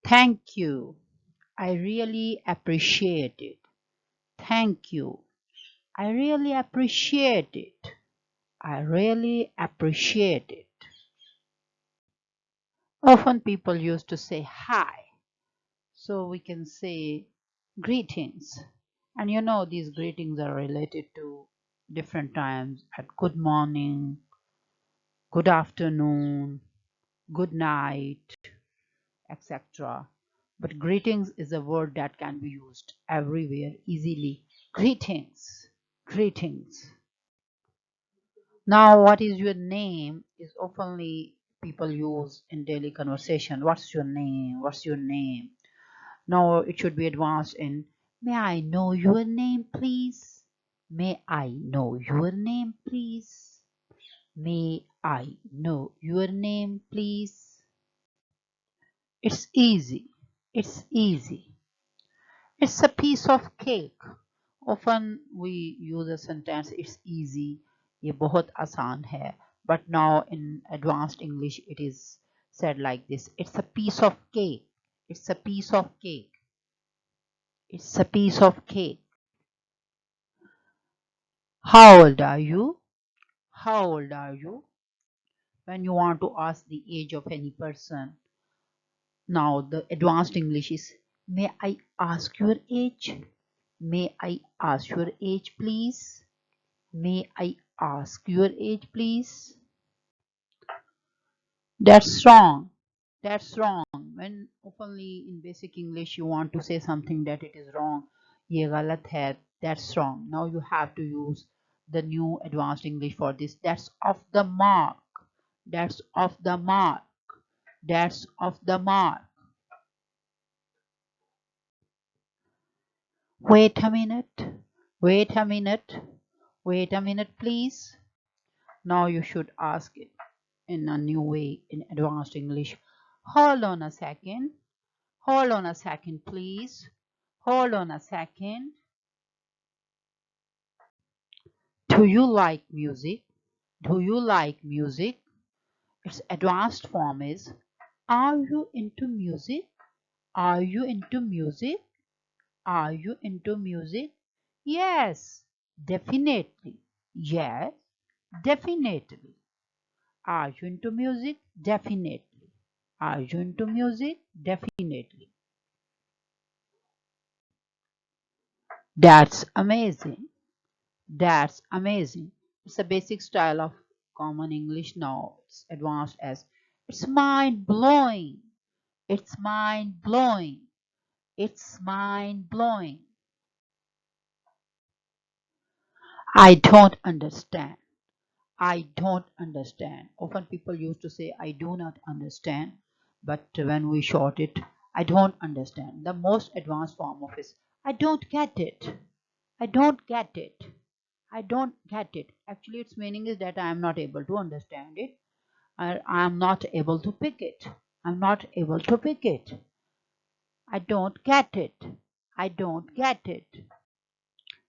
Thank you. I really appreciate it. Thank you. I really appreciate it. I really appreciate it. Often people used to say hi. So we can say greetings. And you know, these greetings are related to different times at good morning, good afternoon, good night, etc. But greetings is a word that can be used everywhere easily. Greetings, greetings. Now, what is your name is oftenly people use in daily conversation. What's your name? What's your name? Now it should be advanced in may I know your name, please? May I know your name, please? May I know your name, please? It's easy. It's easy. It's a piece of cake. Often we use a sentence it's easy. ये बहुत आसान है. But now in advanced English it is said like this. It's a piece of cake. It's a piece of cake. It's a piece of cake. How old are you? How old are you? When you want to ask the age of any person. Now the advanced English is may I ask your age? May I ask your age, please? May I ask your age, please? That's wrong. That's wrong. When openly in basic English you want to say something that it is wrong, ये गलत है, that's wrong. Now you have to use the new advanced English for this. That's off the mark. That's off the mark. That's off the mark. Wait a minute. Wait a minute. Wait a minute, please. Now you should ask it in a new way in advanced English. Hold on a second. Hold on a second, please. Hold on a second. Do you like music? Do you like music? Its advanced form is are you into music? Are you into music? Are you into music? Yes, definitely. Yes, definitely. Are you into music? Definitely. Are you into music? Definitely. That's amazing. That's amazing. It's a basic style of common English now. It's advanced as it's mind blowing. It's mind blowing. It's mind blowing. I don't understand. I don't understand. Often people used to say I do not understand, but when we short it, I don't understand. The most advanced form of is I don't get it. I don't get it. I don't get it. Actually, its meaning is that I am not able to understand it. I am not able to pick it. I'm not able to pick it. I don't get it. I don't get it.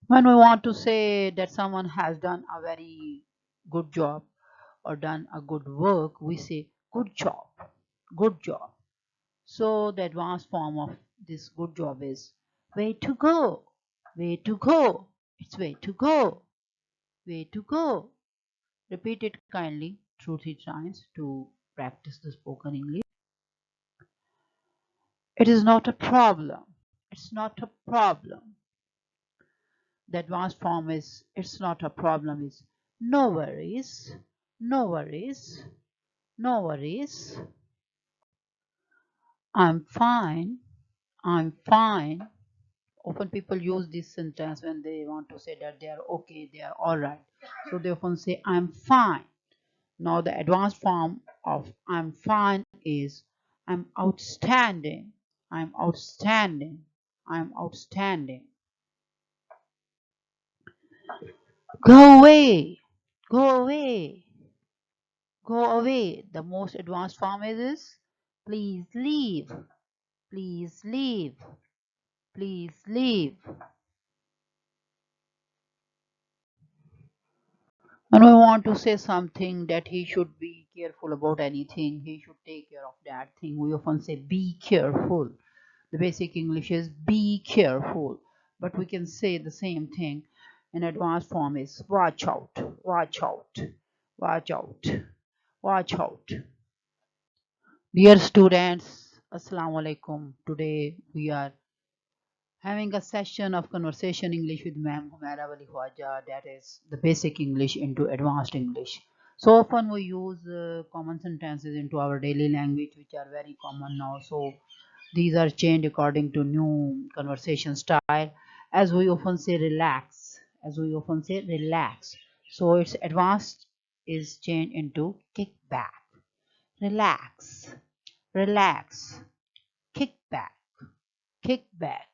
When we want to say that someone has done a very good job or done a good work, we say good job, good job. So the advanced form of this good job is way to go, way to go. It's way to go, way to go. Repeat it kindly 2-3 times to practice the spoken English. It is not a problem. It's not a problem. The advanced form is it's not a problem is no worries, no worries, no worries. I'm fine, I'm fine. Often people use this sentence when they want to say that they are okay, they are alright. So they often say I'm fine. Now the advanced form of I'm fine is I'm outstanding, I'm outstanding, I'm outstanding. Go away, go away, go away. The most advanced form is this. Please leave, please leave, please leave. When we want to say something that he should be careful about anything, he should take care of that thing, we often say be careful. The basic English is be careful, but we can say the same thing in advanced form is watch out, watch out, watch out, watch out. Dear students, Assalamu alaikum. Today we are having a session of conversation English with Madam Humera Wali Khawaja, that is the basic English into advanced English. So often we use common sentences into our daily language, which are very common now. So these are changed according to new conversation style. As we often say, relax. As we often say, relax. So its advanced is changed into kick back. Relax, relax, kick back, kick back.